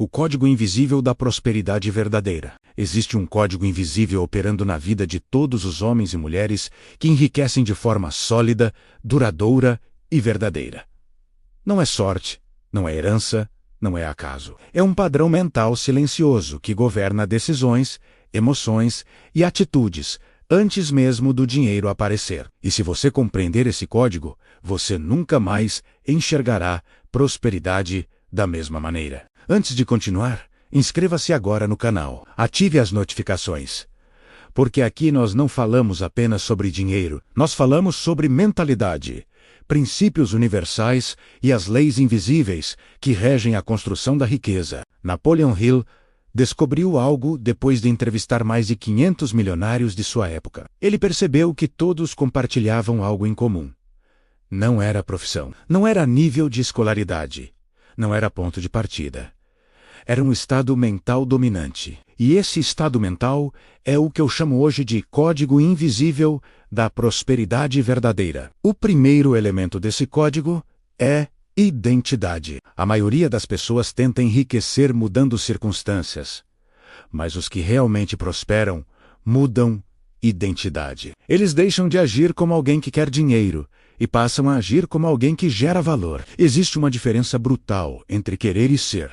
O código invisível da prosperidade verdadeira. Existe um código invisível operando na vida de todos os homens e mulheres que enriquecem de forma sólida, duradoura e verdadeira. Não é sorte, não é herança, não é acaso. É um padrão mental silencioso que governa decisões, emoções e atitudes antes mesmo do dinheiro aparecer. E se você compreender esse código, você nunca mais enxergará prosperidade da mesma maneira. Antes de continuar, inscreva-se agora no canal. Ative as notificações. Porque aqui nós não falamos apenas sobre dinheiro, nós falamos sobre mentalidade, princípios universais e as leis invisíveis que regem a construção da riqueza. Napoleon Hill descobriu algo depois de entrevistar mais de 500 milionários de sua época. Ele percebeu que todos compartilhavam algo em comum. Não era profissão, não era nível de escolaridade, não era ponto de partida. Era um estado mental dominante. E esse estado mental é o que eu chamo hoje de código invisível da prosperidade verdadeira. O primeiro elemento desse código é identidade. A maioria das pessoas tenta enriquecer mudando circunstâncias. Mas os que realmente prosperam mudam identidade. Eles deixam de agir como alguém que quer dinheiro e passam a agir como alguém que gera valor. Existe uma diferença brutal entre querer e ser.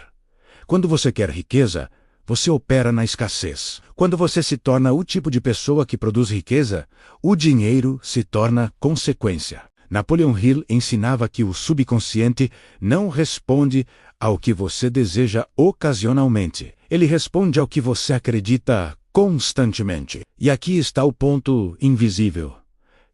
Quando você quer riqueza, você opera na escassez. Quando você se torna o tipo de pessoa que produz riqueza, o dinheiro se torna consequência. Napoleon Hill ensinava que o subconsciente não responde ao que você deseja ocasionalmente. Ele responde ao que você acredita constantemente. E aqui está o ponto invisível.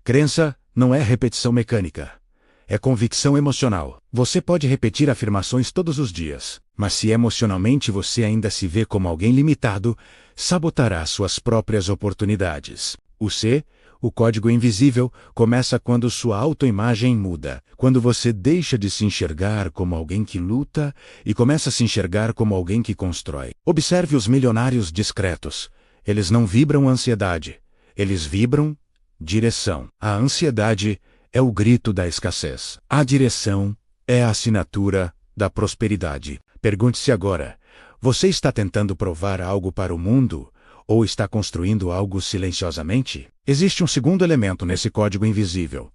Crença não é repetição mecânica. É convicção emocional. Você pode repetir afirmações todos os dias, mas se emocionalmente você ainda se vê como alguém limitado, sabotará suas próprias oportunidades. O C, o código invisível, começa quando sua autoimagem muda. Quando você deixa de se enxergar como alguém que luta e começa a se enxergar como alguém que constrói. Observe os milionários discretos. Eles não vibram ansiedade. Eles vibram direção. A ansiedade é o grito da escassez. A direção é a assinatura da prosperidade. Pergunte-se agora, você está tentando provar algo para o mundo ou está construindo algo silenciosamente? Existe um segundo elemento nesse código invisível.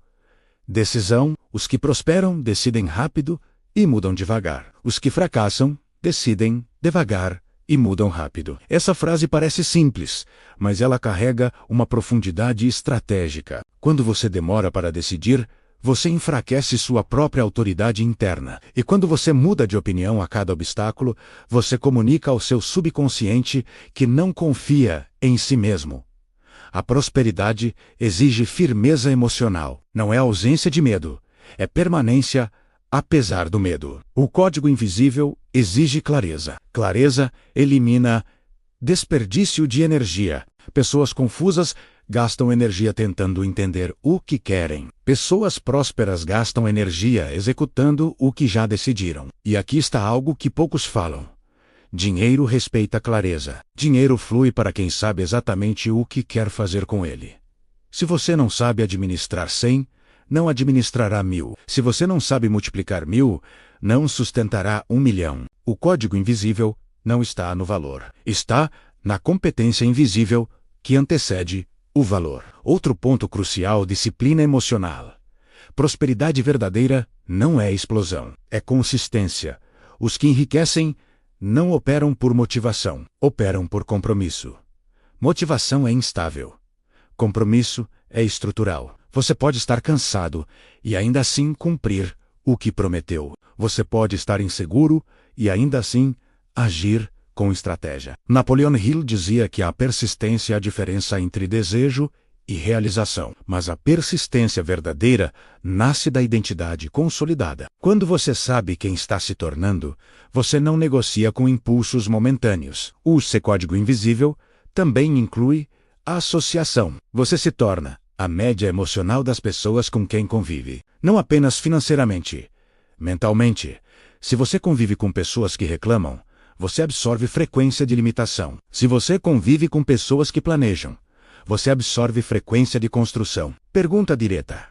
Decisão. Os que prosperam decidem rápido e mudam devagar. Os que fracassam decidem devagar e mudam rápido. Essa frase parece simples, mas ela carrega uma profundidade estratégica. Quando você demora para decidir, você enfraquece sua própria autoridade interna. E quando você muda de opinião a cada obstáculo, você comunica ao seu subconsciente que não confia em si mesmo. A prosperidade exige firmeza emocional. Não é ausência de medo, é permanência apesar do medo. O código invisível exige clareza. Clareza elimina desperdício de energia. Pessoas confusas gastam energia tentando entender o que querem. Pessoas prósperas gastam energia executando o que já decidiram. E aqui está algo que poucos falam. Dinheiro respeita clareza. Dinheiro flui para quem sabe exatamente o que quer fazer com ele. Se você não sabe administrar 100, não administrará 1000. Se você não sabe multiplicar 1000, não sustentará 1 milhão. O código invisível não está no valor. Está na competência invisível que antecede o valor. Outro ponto crucial: disciplina emocional. Prosperidade verdadeira não é explosão, é consistência. Os que enriquecem não operam por motivação, operam por compromisso. Motivação é instável. Compromisso é estrutural. Você pode estar cansado e ainda assim cumprir o que prometeu. Você pode estar inseguro e ainda assim agir com estratégia. Napoleon Hill dizia que a persistência é a diferença entre desejo e realização. Mas a persistência verdadeira nasce da identidade consolidada. Quando você sabe quem está se tornando, você não negocia com impulsos momentâneos. O C código invisível também inclui a associação. Você se torna a média emocional das pessoas com quem convive. Não apenas financeiramente, mentalmente. Se você convive com pessoas que reclamam, você absorve frequência de limitação. Se você convive com pessoas que planejam, você absorve frequência de construção. Pergunta direta: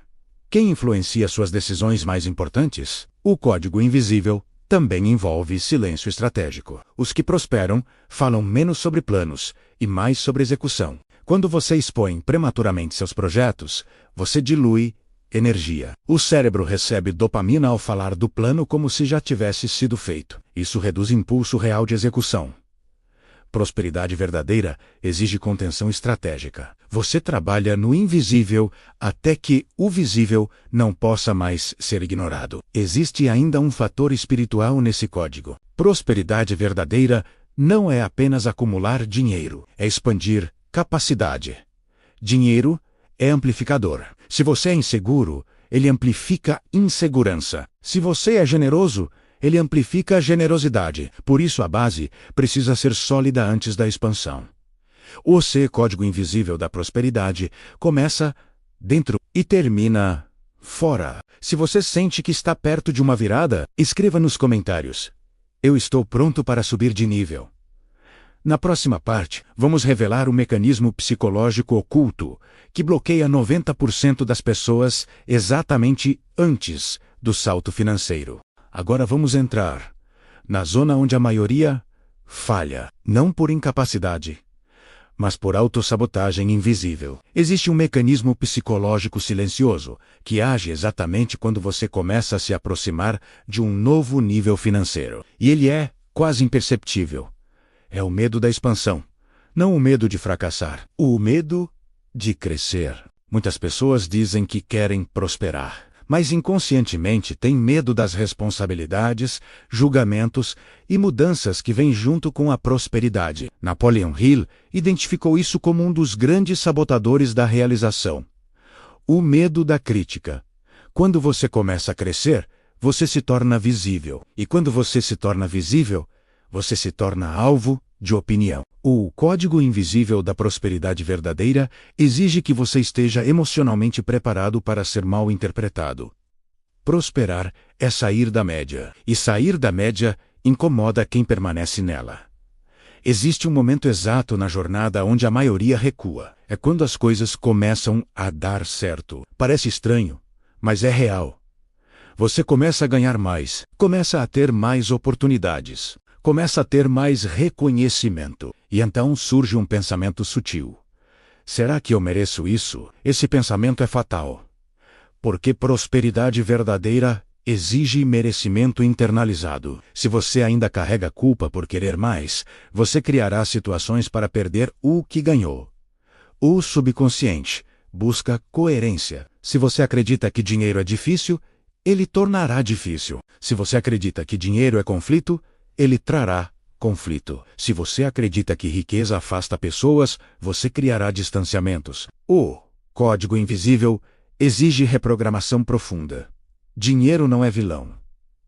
quem influencia suas decisões mais importantes? O código invisível também envolve silêncio estratégico. Os que prosperam falam menos sobre planos e mais sobre execução. Quando você expõe prematuramente seus projetos, você dilui energia. O cérebro recebe dopamina ao falar do plano como se já tivesse sido feito. Isso reduz impulso real de execução. Prosperidade verdadeira exige contenção estratégica. Você trabalha no invisível até que o visível não possa mais ser ignorado. Existe ainda um fator espiritual nesse código. Prosperidade verdadeira não é apenas acumular dinheiro, é expandir capacidade. Dinheiro é amplificador. Se você é inseguro, ele amplifica insegurança. Se você é generoso, ele amplifica a generosidade. Por isso a base precisa ser sólida antes da expansão. O C, código invisível da prosperidade, começa dentro e termina fora. Se você sente que está perto de uma virada, escreva nos comentários: eu estou pronto para subir de nível. Na próxima parte, vamos revelar o mecanismo psicológico oculto que bloqueia 90% das pessoas exatamente antes do salto financeiro. Agora vamos entrar na zona onde a maioria falha, não por incapacidade, mas por autossabotagem invisível. Existe um mecanismo psicológico silencioso que age exatamente quando você começa a se aproximar de um novo nível financeiro. E ele é quase imperceptível. É o medo da expansão, não o medo de fracassar, o medo de crescer. Muitas pessoas dizem que querem prosperar, mas inconscientemente têm medo das responsabilidades, julgamentos e mudanças que vêm junto com a prosperidade. Napoleon Hill identificou isso como um dos grandes sabotadores da realização. O medo da crítica. Quando você começa a crescer, você se torna visível. E quando você se torna visível, você se torna alvo de opinião. O código invisível da prosperidade verdadeira exige que você esteja emocionalmente preparado para ser mal interpretado. Prosperar é sair da média, e sair da média incomoda quem permanece nela. Existe um momento exato na jornada onde a maioria recua. É quando as coisas começam a dar certo. Parece estranho, mas é real. Você começa a ganhar mais, começa a ter mais oportunidades, começa a ter mais reconhecimento. E então surge um pensamento sutil. Será que eu mereço isso? Esse pensamento é fatal. Porque prosperidade verdadeira exige merecimento internalizado. Se você ainda carrega culpa por querer mais, você criará situações para perder o que ganhou. O subconsciente busca coerência. Se você acredita que dinheiro é difícil, ele tornará difícil. Se você acredita que dinheiro é conflito, ele trará conflito. Se você acredita que riqueza afasta pessoas, você criará distanciamentos. O código invisível exige reprogramação profunda. Dinheiro não é vilão.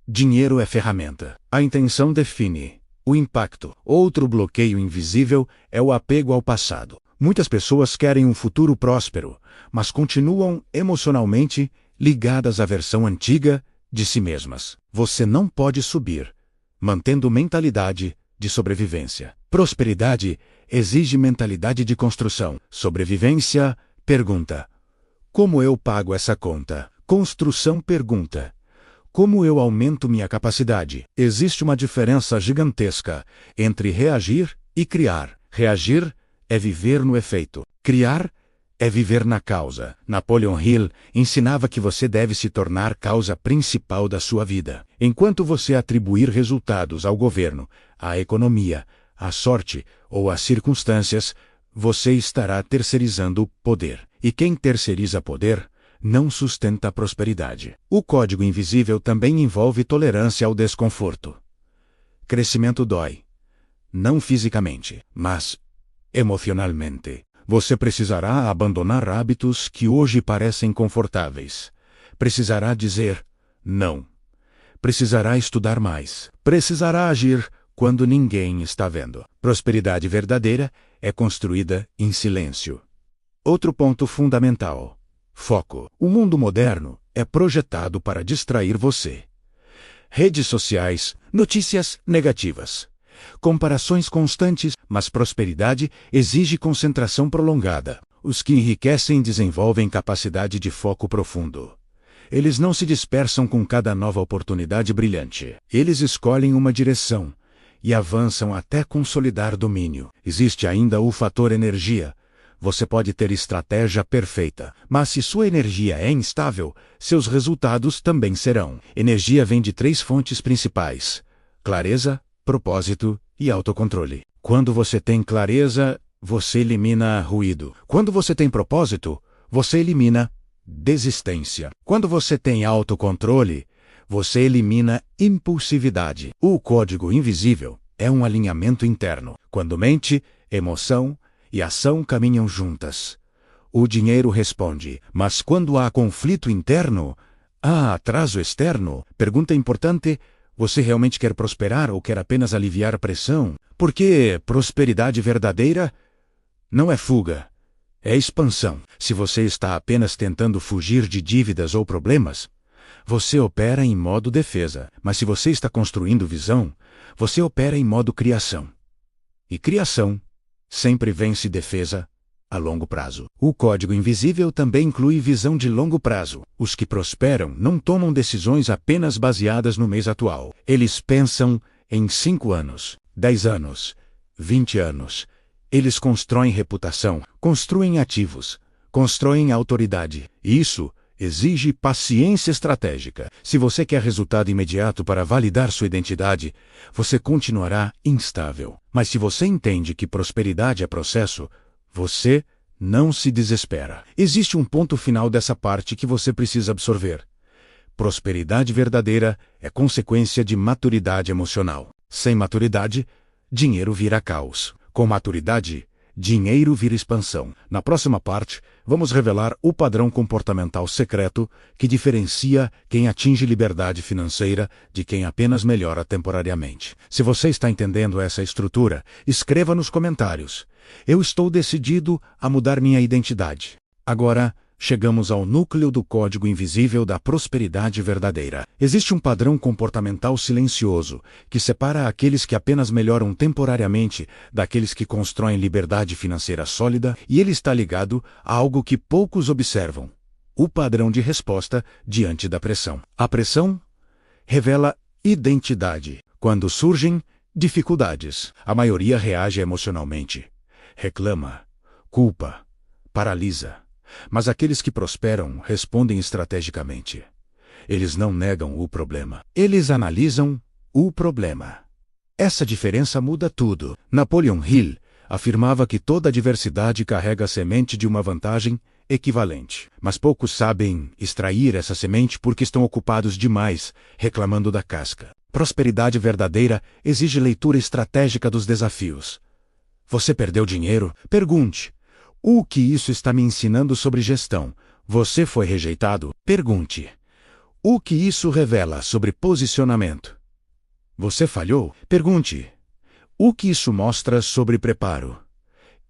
Dinheiro é ferramenta. A intenção define o impacto. Outro bloqueio invisível é o apego ao passado. Muitas pessoas querem um futuro próspero, mas continuam emocionalmente ligadas à versão antiga de si mesmas. Você não pode subir mantendo mentalidade de sobrevivência. Prosperidade exige mentalidade de construção. Sobrevivência, pergunta: como eu pago essa conta? Construção, pergunta: como eu aumento minha capacidade? Existe uma diferença gigantesca entre reagir e criar. Reagir é viver no efeito. Criar é viver na causa. Napoleon Hill ensinava que você deve se tornar causa principal da sua vida. Enquanto você atribuir resultados ao governo, à economia, à sorte ou às circunstâncias, você estará terceirizando o poder. E quem terceiriza poder não sustenta a prosperidade. O código invisível também envolve tolerância ao desconforto. Crescimento dói. Não fisicamente, mas emocionalmente. Você precisará abandonar hábitos que hoje parecem confortáveis. Precisará dizer não. Precisará estudar mais. Precisará agir quando ninguém está vendo. Prosperidade verdadeira é construída em silêncio. Outro ponto fundamental: foco. O mundo moderno é projetado para distrair você. Redes sociais, notícias negativas, comparações constantes, mas prosperidade exige concentração prolongada. Os que enriquecem desenvolvem capacidade de foco profundo. Eles não se dispersam com cada nova oportunidade brilhante. Eles escolhem uma direção e avançam até consolidar domínio. Existe ainda o fator energia. Você pode ter estratégia perfeita, mas se sua energia é instável, seus resultados também serão. Energia vem de 3 fontes principais: clareza, propósito e autocontrole. Quando você tem clareza, você elimina ruído. Quando você tem propósito, você elimina desistência. Quando você tem autocontrole, você elimina impulsividade. O código invisível é um alinhamento interno. Quando mente, emoção e ação caminham juntas, o dinheiro responde. Mas quando há conflito interno, há atraso externo. Pergunta importante: você realmente quer prosperar ou quer apenas aliviar a pressão? Porque prosperidade verdadeira não é fuga, é expansão. Se você está apenas tentando fugir de dívidas ou problemas, você opera em modo defesa. Mas se você está construindo visão, você opera em modo criação. E criação sempre vence defesa a longo prazo. O código invisível também inclui visão de longo prazo. Os que prosperam não tomam decisões apenas baseadas no mês atual. Eles pensam em 5 anos, 10 anos, 20 anos. Eles constroem reputação, construem ativos, constroem autoridade. Isso exige paciência estratégica. Se você quer resultado imediato para validar sua identidade, você continuará instável. Mas se você entende que prosperidade é processo, você não se desespera. Existe um ponto final dessa parte que você precisa absorver. Prosperidade verdadeira é consequência de maturidade emocional. Sem maturidade, dinheiro vira caos. Com maturidade, dinheiro vira expansão. Na próxima parte, vamos revelar o padrão comportamental secreto que diferencia quem atinge liberdade financeira de quem apenas melhora temporariamente. Se você está entendendo essa estrutura, escreva nos comentários: eu estou decidido a mudar minha identidade. Agora, chegamos ao núcleo do código invisível da prosperidade verdadeira. Existe um padrão comportamental silencioso que separa aqueles que apenas melhoram temporariamente daqueles que constroem liberdade financeira sólida, e ele está ligado a algo que poucos observam: o padrão de resposta diante da pressão. A pressão revela identidade. Quando surgem dificuldades, a maioria reage emocionalmente. Reclama, culpa, paralisa. Mas aqueles que prosperam respondem estrategicamente. Eles não negam o problema. Eles analisam o problema. Essa diferença muda tudo. Napoleon Hill afirmava que toda adversidade carrega a semente de uma vantagem equivalente. Mas poucos sabem extrair essa semente porque estão ocupados demais reclamando da casca. Prosperidade verdadeira exige leitura estratégica dos desafios. Você perdeu dinheiro? Pergunte: o que isso está me ensinando sobre gestão? Você foi rejeitado? Pergunte: o que isso revela sobre posicionamento? Você falhou? Pergunte: o que isso mostra sobre preparo?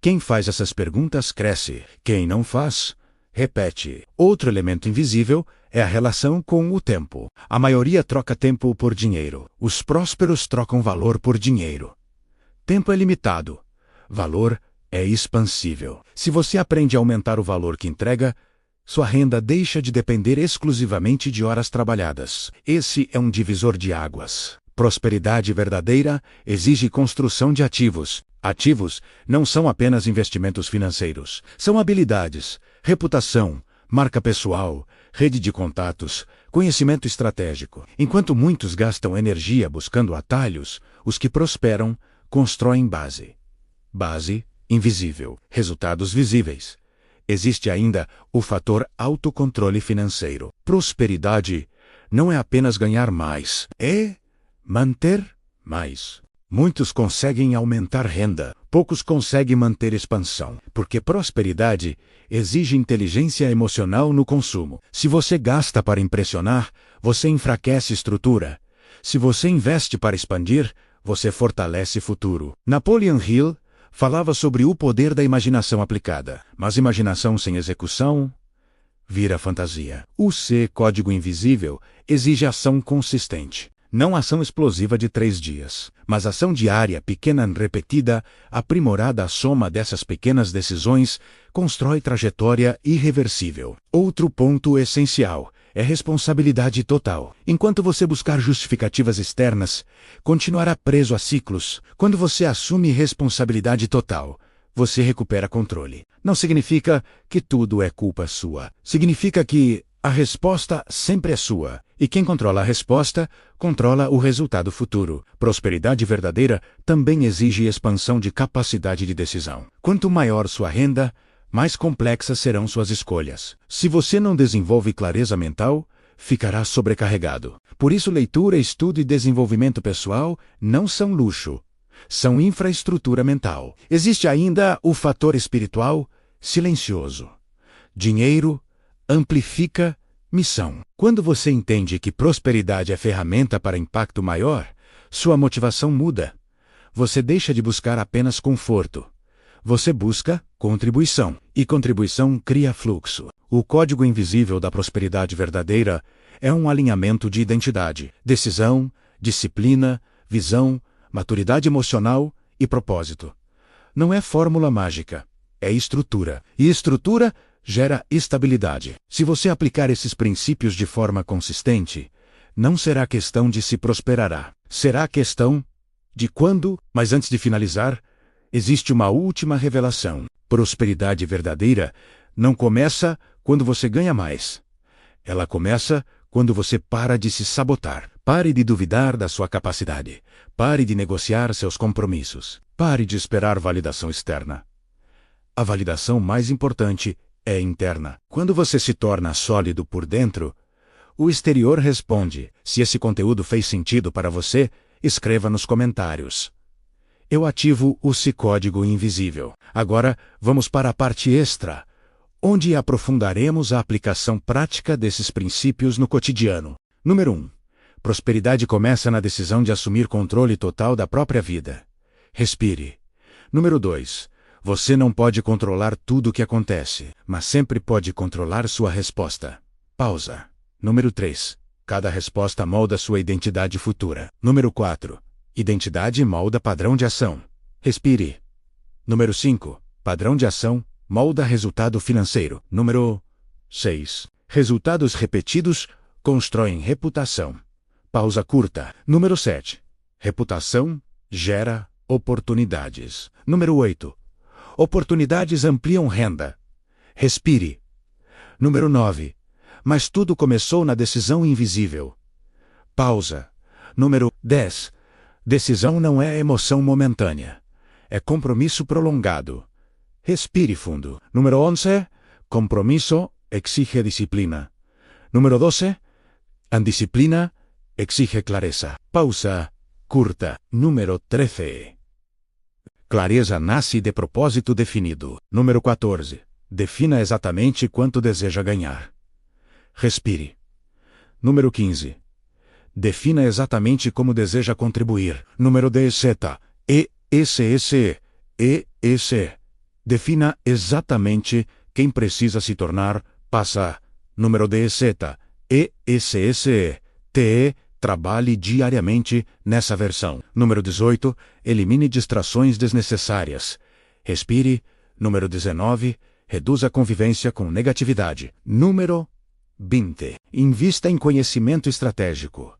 Quem faz essas perguntas cresce. Quem não faz, repete. Outro elemento invisível é a relação com o tempo. A maioria troca tempo por dinheiro. Os prósperos trocam valor por dinheiro. Tempo é limitado. Valor é expansível. Se você aprende a aumentar o valor que entrega, sua renda deixa de depender exclusivamente de horas trabalhadas. Esse é um divisor de águas. Prosperidade verdadeira exige construção de ativos. Ativos não são apenas investimentos financeiros. São habilidades, reputação, marca pessoal, rede de contatos, conhecimento estratégico. Enquanto muitos gastam energia buscando atalhos, os que prosperam constroem base. Base invisível. Resultados visíveis. Existe ainda o fator autocontrole financeiro. Prosperidade não é apenas ganhar mais, é manter mais. Muitos conseguem aumentar renda, poucos conseguem manter expansão, porque prosperidade exige inteligência emocional no consumo. Se você gasta para impressionar, você enfraquece estrutura. Se você investe para expandir, você fortalece futuro. Napoleon Hill falava sobre o poder da imaginação aplicada, mas imaginação sem execução vira fantasia. O código invisível exige ação consistente. Não ação explosiva de 3 dias, mas ação diária, pequena, repetida, aprimorada. A soma dessas pequenas decisões constrói trajetória irreversível. Outro ponto essencial é responsabilidade total. Enquanto você buscar justificativas externas, continuará preso a ciclos. Quando você assume responsabilidade total, você recupera controle. Não significa que tudo é culpa sua. Significa que a resposta sempre é sua. E quem controla a resposta, controla o resultado futuro. Prosperidade verdadeira também exige expansão de capacidade de decisão. Quanto maior sua renda, mais complexas serão suas escolhas. Se você não desenvolve clareza mental, ficará sobrecarregado. Por isso, leitura, estudo e desenvolvimento pessoal não são luxo, são infraestrutura mental. Existe ainda o fator espiritual silencioso. Dinheiro amplifica missão. Quando você entende que prosperidade é ferramenta para impacto maior, sua motivação muda. Você deixa de buscar apenas conforto. Você busca contribuição. E contribuição cria fluxo. O código invisível da prosperidade verdadeira é um alinhamento de identidade, decisão, disciplina, visão, maturidade emocional e propósito. Não é fórmula mágica, é estrutura. E estrutura gera estabilidade. Se você aplicar esses princípios de forma consistente, não será questão de se prosperará. Será questão de quando. Mas antes de finalizar, existe uma última revelação. Prosperidade verdadeira não começa quando você ganha mais. Ela começa quando você para de se sabotar. Pare de duvidar da sua capacidade. Pare de negociar seus compromissos. Pare de esperar validação externa. A validação mais importante é interna. Quando você se torna sólido por dentro, o exterior responde. Se esse conteúdo fez sentido para você, escreva nos comentários. Eu ativo o código invisível. Agora, vamos para a parte extra, onde aprofundaremos a aplicação prática desses princípios no cotidiano. Número 1. Prosperidade começa na decisão de assumir controle total da própria vida. Respire. Número 2. Você não pode controlar tudo o que acontece, mas sempre pode controlar sua resposta. Pausa. Número 3. Cada resposta molda sua identidade futura. Número 4. Identidade molda padrão de ação. Respire. Número 5. Padrão de ação molda resultado financeiro. Número 6. Resultados repetidos constroem reputação. Pausa curta. Número 7. Reputação gera oportunidades. Número 8. Oportunidades ampliam renda. Respire. Número 9. Mas tudo começou na decisão invisível. Pausa. Número 10. Decisão não é emoção momentânea. É compromisso prolongado. Respire fundo. Número 11. Compromisso exige disciplina. Número 12. Indisciplina exige clareza. Pausa curta. Número 13. Clareza nasce de propósito definido. Número 14. Defina exatamente quanto deseja ganhar. Respire. Número 15. Defina exatamente como deseja contribuir. Número 17. ESS. Defina exatamente quem precisa se tornar. Passa. Número 17. ESS. Trabalhe diariamente nessa versão. Número 18. Elimine distrações desnecessárias. Respire. Número 19. Reduza a convivência com negatividade. Número 20. Invista em conhecimento estratégico.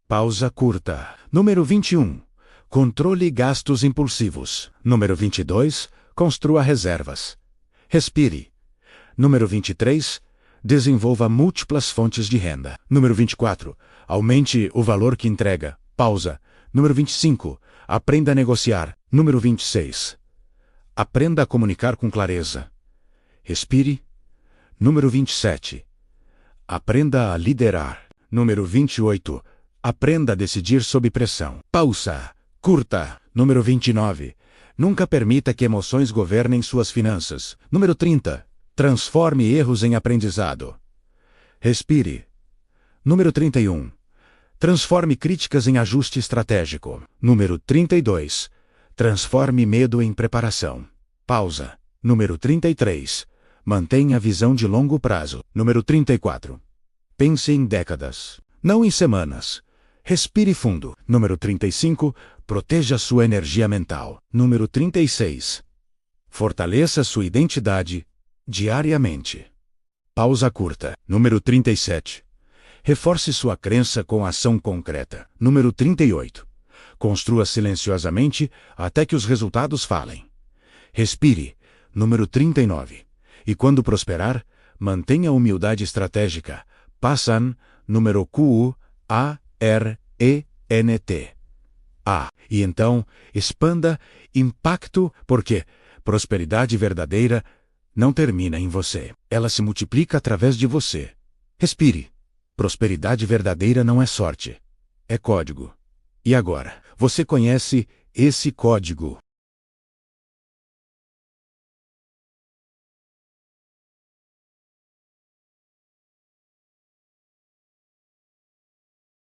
Pausa curta. Número 21. Controle gastos impulsivos. Número 22. Construa reservas. Respire. Número 23. Desenvolva múltiplas fontes de renda. Número 24. Aumente o valor que entrega. Pausa. Número 25. Aprenda a negociar. Número 26. Aprenda a comunicar com clareza. Respire. Número 27. Aprenda a liderar. Número 28. Aprenda a decidir sob pressão. Pausa curta. Número 29. Nunca permita que emoções governem suas finanças. Número 30. Transforme erros em aprendizado. Respire. Número 31. Transforme críticas em ajuste estratégico. Número 32. Transforme medo em preparação. Pausa. Número 33. Mantenha a visão de longo prazo. Número 34. Pense em décadas, não em semanas. Respire fundo. Número 35. Proteja sua energia mental. Número 36. Fortaleça sua identidade diariamente. Pausa curta. Número 37. Reforce sua crença com ação concreta. Número 38. Construa silenciosamente até que os resultados falem. Respire. Número 39. E quando prosperar, mantenha a humildade estratégica. Passan. Número QUARENT. E então, expanda impacto, porque prosperidade verdadeira não termina em você. Ela se multiplica através de você. Respire. Prosperidade verdadeira não é sorte. É código. E agora, você conhece esse código?